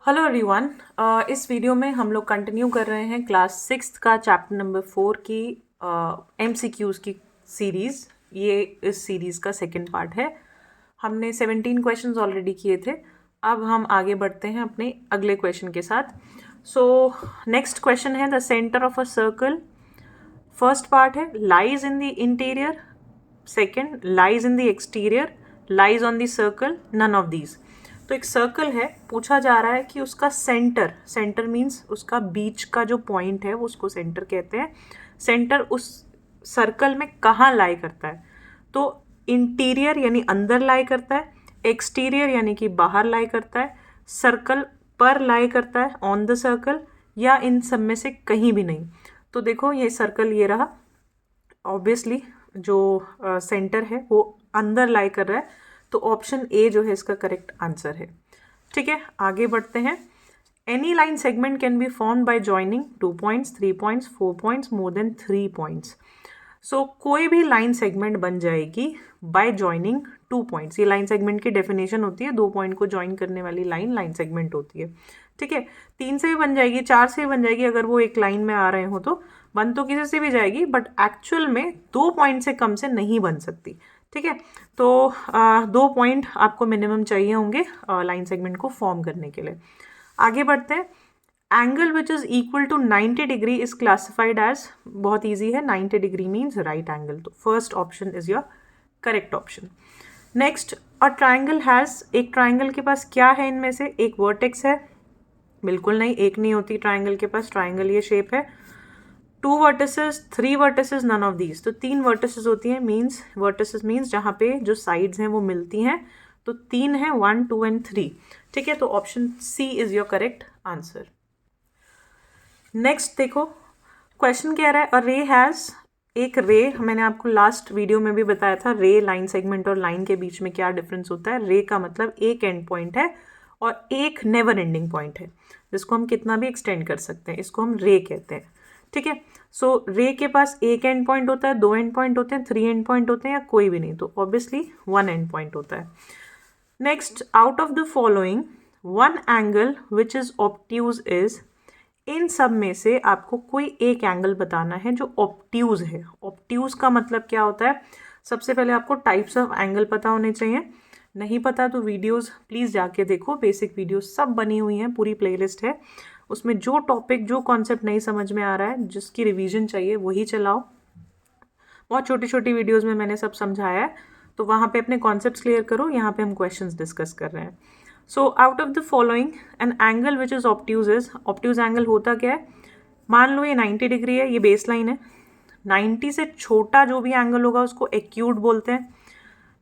Hello everyone. इस video में हम लोग कंटिन्यू कर रहे हैं क्लास 6 का चैप्टर नंबर 4 की MCQs की सीरीज़। ये इस सीरीज़ का सेकंड पार्ट है। हमने 17 क्वेश्चंस ऑलरेडी किए थे। अब हम आगे बढ़ते हैं अपने अगले क्वेश्चन के साथ। सो नेक्स्ट क्वेश्चन है the centre of a circle. First part है lies in the interior, second lies in the exterior, lies on the circle, none of these. तो एक सर्कल है, पूछा जा रहा है कि उसका सेंटर, सेंटर मीन्स उसका बीच का जो पॉइंट है वो उसको सेंटर कहते हैं। सेंटर उस सर्कल में कहाँ लाई करता है? तो इंटीरियर यानी अंदर लाई करता है, एक्सटीरियर यानी कि बाहर लाई करता है, सर्कल पर लाई करता है ऑन द सर्कल, या इन सब में से कहीं भी नहीं। तो देखो ये सर्कल ये रहा, ऑब्वियसली जो सेंटर है वो अंदर लाई कर रहा है, तो ऑप्शन ए जो है इसका करेक्ट आंसर है। ठीक है, आगे बढ़ते हैं। Any line segment can be form by joining 2 points, 3 points, 4 points, more than 3 points. So कोई भी लाइन सेगमेंट बन जाएगी बाय जॉइनिंग 2 पॉइंट्स। ये लाइन सेगमेंट की डेफिनेशन होती है, 2 पॉइंट को ज्वाइन करने वाली लाइन लाइन सेगमेंट होती है। ठीक है, 3 से भी बन जाएगी, 4 से भी बन जाएगी, अगर वो एक लाइन में आ रहे हो तो बन तो किसी से भी जाएगी, बट एक्चुअल में 2 पॉइंट से कम से नहीं बन सकती। ठीक है, तो 2 पॉइंट आपको मिनिमम चाहिए होंगे लाइन सेगमेंट को फॉर्म करने के लिए। आगे बढ़ते हैं। Angle which is equal to 90 degree is classified as, बहुत ईजी है, 90 डिग्री मीन्स राइट एंगल, तो first option is your correct option. Next, a triangle has, एक ट्राइंगल के पास क्या है इनमें से? एक वर्टेक्स है? बिल्कुल नहीं, एक नहीं होती ट्राइंगल के पास, ट्राइंगल ये शेप है। 2 vertices, 3 vertices, none of these. तो 3 वर्टिसेस होती हैं, मीन्स वर्टिसेस मीन्स जहाँ पे जो साइड्स हैं वो मिलती हैं, तो 3 है, 1, 2 एंड 3। ठीक है, तो option C is your correct answer. Next देखो, क्वेश्चन कह रहा है अ रे हैज, एक रे, मैंने आपको लास्ट वीडियो में भी बताया था रे, लाइन सेगमेंट और लाइन के बीच में क्या डिफरेंस होता है। रे का मतलब एक एंड पॉइंट है और एक नेवर एंडिंग पॉइंट है, जिसको हम कितना भी एक्सटेंड कर सकते हैं, इसको हम रे कहते हैं। ठीक है, सो रे के पास एक एंड पॉइंट होता है, 2 एंड पॉइंट होते हैं, 3 एंड पॉइंट होते हैं, या कोई भी नहीं, तो ऑब्वियसली 1 एंड पॉइंट होता है। Next, out of the following one angle which is obtuse is, इन सब में से आपको कोई एक एंगल बताना है जो ऑब्ट्यूज है। ऑब्ट्यूज का मतलब क्या होता है? सबसे पहले आपको टाइप्स ऑफ एंगल पता होने चाहिए। नहीं पता तो वीडियोस प्लीज़ जाके देखो, बेसिक वीडियोस सब बनी हुई हैं, पूरी प्लेलिस्ट है, उसमें जो टॉपिक जो कॉन्सेप्ट नहीं समझ में आ रहा है, जिसकी रिवीजन चाहिए वही चलाओ। बहुत छोटी छोटी वीडियोस में मैंने सब समझाया है, तो वहाँ पे अपने कॉन्सेप्ट्स क्लियर करो। यहाँ पे हम क्वेश्चंस डिस्कस कर रहे हैं। So out of the following an angle which is obtuse is, obtuse angle होता क्या है? मान लो ये 90 डिग्री है, ये बेस लाइन है। 90 से छोटा जो भी एंगल होगा उसको एक्यूट बोलते हैं,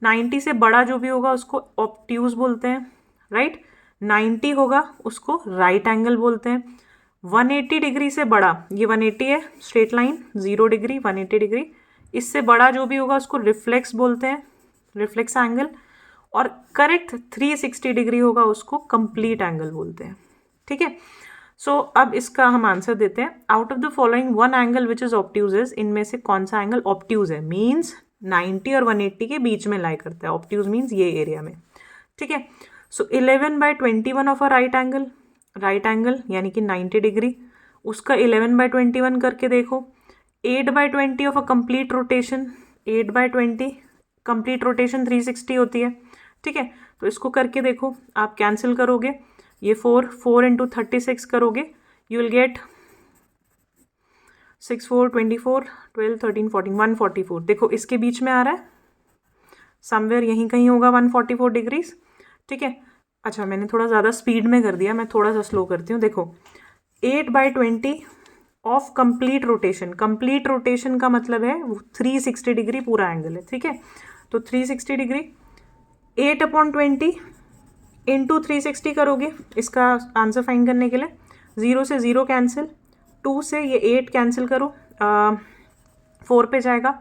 90 से बड़ा जो भी होगा उसको ऑब्ट्यूज बोलते हैं, राइट। 90 होगा उसको राइट एंगल बोलते हैं। 180 डिग्री से बड़ा, ये 180 है स्ट्रेट लाइन, 0 डिग्री, 180 डिग्री, इससे बड़ा जो भी होगा उसको रिफ्लेक्स बोलते हैं, रिफ्लेक्स एंगल। और करेक्ट 360 डिग्री होगा उसको कंप्लीट एंगल बोलते हैं। ठीक है, सो अब इसका हम आंसर देते हैं। Out of the following one angle which is obtuse is, इनमें से कौन सा एंगल ऑब्ट्यूज है? मीन्स 90 और 180 के बीच में लाई करता है, ऑब्ट्यूज मीन्स ये एरिया में। ठीक है, सो 11/21 of a right angle, right angle यानी कि 90 डिग्री, उसका 11/21 करके देखो। 8/20 of a complete rotation, 8/20 complete rotation 360 होती है। ठीक है, तो इसको करके देखो, आप कैंसिल करोगे, ये 4 इंटू 36 करोगे, यू विल गेट 6, 4, 24, 12, 13, 14, 144। देखो इसके बीच में आ रहा है, समवेयर यहीं कहीं होगा 144 डिग्रीज। ठीक है, अच्छा मैंने थोड़ा ज़्यादा स्पीड में कर दिया, मैं थोड़ा सा स्लो करती हूँ। देखो 8/20 of complete rotation, complete rotation का मतलब है 360 डिग्री पूरा एंगल है। ठीक है, तो 360 डिग्री 8/20 इंटू 360 करोगे इसका आंसर फाइंड करने के लिए। 0 से 0 कैंसिल, 2 से ये 8 कैंसिल करो, 4 पे जाएगा,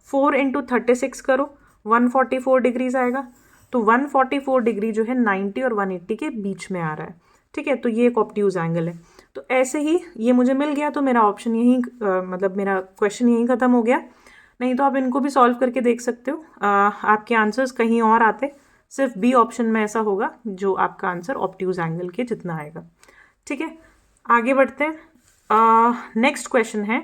4 इंटू 36 करो, 144 डिग्रीज आएगा। तो 144 डिग्री जो है 90 और 180 के बीच में आ रहा है। ठीक है, तो ये एक ऑब्ट्यूज एंगल है। तो ऐसे ही ये मुझे मिल गया, तो मेरा ऑप्शन यहीं मतलब मेरा क्वेश्चन यहीं ख़त्म हो गया। नहीं तो आप इनको भी सॉल्व करके देख सकते हो, आपके आंसर्स कहीं और आते, सिर्फ बी ऑप्शन में ऐसा होगा जो आपका आंसर ऑब्ट्यूज एंगल के जितना आएगा। ठीक है, आगे बढ़ते हैं। नेक्स्ट क्वेश्चन है,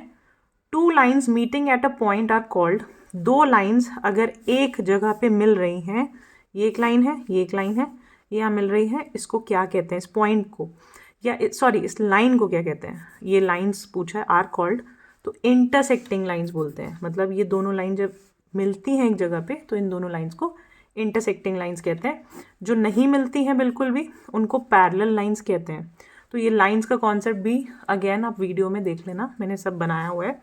two lines meeting at a point are called. दो लाइन्स अगर एक जगह पे मिल रही हैं, ये एक लाइन है, ये एक लाइन है, ये यहाँ मिल रही है, इसको क्या कहते हैं? इस पॉइंट को या सॉरी इस लाइन को क्या कहते हैं? ये लाइन्स पूछा है, आर कॉल्ड, तो इंटरसेक्टिंग लाइन्स बोलते हैं। मतलब ये दोनों लाइन जब मिलती हैं एक जगह पे तो इन दोनों लाइन्स को इंटरसेक्टिंग लाइन्स कहते हैं। जो नहीं मिलती हैं बिल्कुल भी उनको पैरेलल लाइन्स कहते हैं। तो ये लाइन्स का कॉन्सेप्ट भी अगेन आप वीडियो में देख लेना, मैंने सब बनाया हुआ है।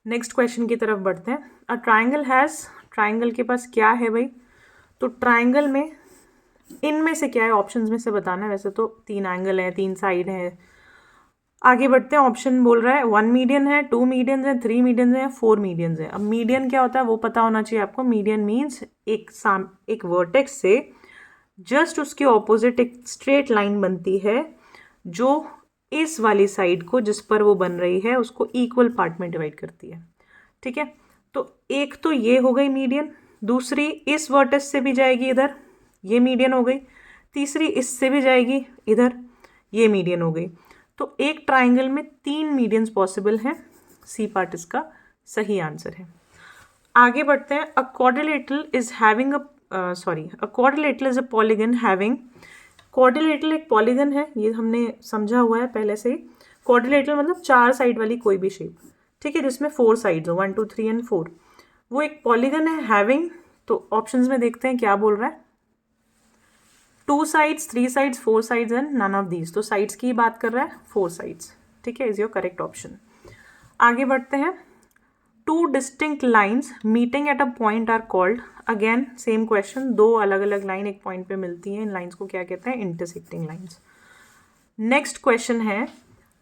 नेक्स्ट क्वेश्चन की तरफ बढ़ते हैं। अ ट्राइंगल हैज़, ट्राइंगल के पास क्या है भाई? तो ट्राइंगल में इनमें से क्या है, ऑप्शंस में से बताना है। वैसे तो 3 एंगल है, 3 साइड है। आगे बढ़ते हैं, ऑप्शन बोल रहा है 1 मीडियन है, 2 मीडियन है, 3 मीडियन है, 4 मीडियन है। अब मीडियन क्या होता है वो पता होना चाहिए आपको। मीडियन मीन्स एक वर्टेक्स से जस्ट उसके ऑपोजिट एक स्ट्रेट लाइन बनती है जो इस वाली साइड को जिस पर वो बन रही है उसको इक्वल पार्ट में डिवाइड करती है। ठीक है, तो एक तो ये हो गई मीडियन, दूसरी इस वर्टेक्स से भी जाएगी इधर, ये मीडियन हो गई, तीसरी इससे भी जाएगी इधर, ये मीडियन हो गई। तो एक ट्राइंगल में 3 मीडियंस पॉसिबल हैं। सी पार्ट इसका सही आंसर है। आगे बढ़ते हैं। अ quadrilateral is having a quadrilateral is a polygon having. Quadrilateral एक पॉलीगन है, ये हमने समझा हुआ है पहले से ही। क्वाड्रिलेटरल मतलब 4 साइड वाली कोई भी शेप, ठीक है, जिसमें 4 साइड्स हो, 1 2 3 एंड 4, वो एक पॉलीगन है हैविंग। तो ऑप्शंस में देखते हैं क्या बोल रहा है। 2 sides, 3 sides, 4 sides and none of these. तो साइड्स की बात कर रहा है, 4 साइड्स। ठीक है, इज योर करेक्ट ऑप्शन। आगे बढ़ते हैं। 2 distinct lines meeting at a point are called. Again same question, 2 अलग अलग लाइन एक पॉइंट पे मिलती हैं, इन लाइन्स को क्या कहते हैं? Intersecting lines. नेक्स्ट क्वेश्चन है,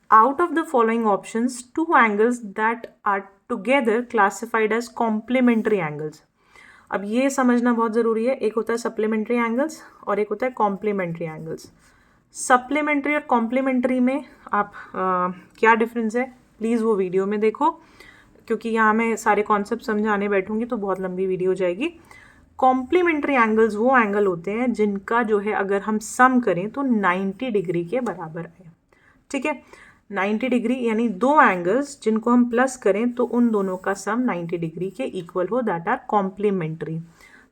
out of the following options 2 angles that are together classified as complementary angles. अब ये समझना बहुत ज़रूरी है, एक होता है सप्लीमेंट्री एंगल्स और एक होता है कॉम्प्लीमेंट्री एंगल्स। सप्लीमेंट्री और कॉम्प्लीमेंट्री में आप क्या डिफरेंस है प्लीज़ वो वीडियो में देखो, क्योंकि यहाँ मैं सारे कॉन्सेप्ट समझाने बैठूंगी तो बहुत लंबी वीडियो हो जाएगी। कॉम्प्लीमेंट्री एंगल्स वो एंगल होते हैं जिनका जो है अगर हम सम करें तो 90 डिग्री के बराबर आए। ठीक है, 90 डिग्री यानी 2 एंगल्स जिनको हम प्लस करें तो उन दोनों का सम 90 डिग्री के इक्वल हो, दैट आर कॉम्प्लीमेंट्री।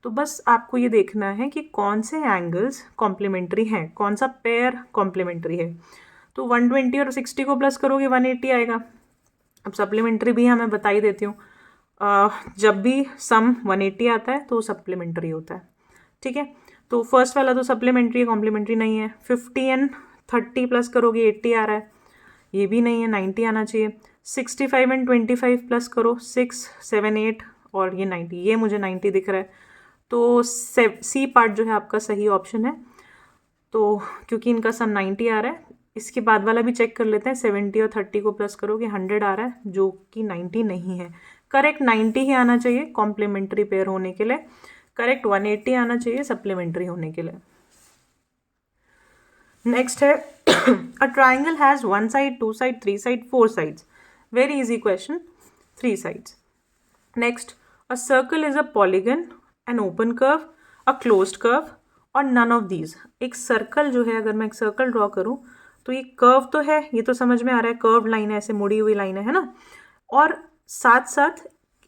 तो बस आपको ये देखना है कि कौन से एंगल्स कॉम्प्लीमेंट्री हैं, कौन सा पेयर कॉम्प्लीमेंट्री है। तो 120 और 60 को प्लस करोगे 180 आएगा। अब सप्लीमेंट्री भी मैं बता ही देती हूँ, जब भी सम 180 आता है तो सप्लीमेंट्री होता है। ठीक है, तो फर्स्ट वाला तो सप्लीमेंट्री है, कॉम्प्लीमेंट्री नहीं है। 50 एंड 30 प्लस करोगे 80 आ रहा है, ये भी नहीं है, 90 आना चाहिए। 65 एंड 25 प्लस करो 6 7 8 और ये 90, ये मुझे 90 दिख रहा है। तो सी पार्ट जो है आपका सही ऑप्शन है। तो क्योंकि इनका सम 90 आ रहा है, इसके बाद वाला भी चेक कर लेते हैं। 70 और 30 को प्लस करोगे 100 आ रहा है, जो कि 90 नहीं है। करेक्ट 90 ही आना चाहिए कॉम्प्लीमेंट्री पेयर होने के लिए, करेक्ट 180 आना चाहिए सप्लीमेंट्री होने के लिए। नेक्स्ट है, a triangle has 1 side, 2 side, 3 side, 4 sides. Very easy question, 3 sides. Next, a circle is a polygon, an open curve, a closed curve और नन ऑफ दीज। एक सर्कल जो है, अगर मैं एक सर्कल ड्रॉ करूं तो ये कर्व तो है, ये तो समझ में आ रहा है, कर्व लाइन है, ऐसे मुड़ी हुई लाइन है ना, और साथ साथ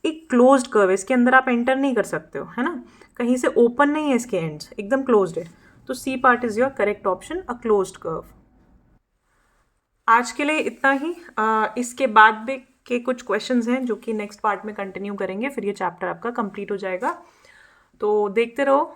एक क्लोज्ड कर्व है, इसके अंदर आप एंटर नहीं कर सकते हो, है ना, कहीं से ओपन नहीं है, इसके एंड्स एकदम क्लोज्ड है। तो C part is your correct option, a closed curve. आज के लिए इतना ही। इसके बाद भी के कुछ क्वेश्चंस हैं जो कि नेक्स्ट पार्ट में कंटिन्यू करेंगे, फिर ये चैप्टर आपका कंप्लीट हो जाएगा। तो देखते रहो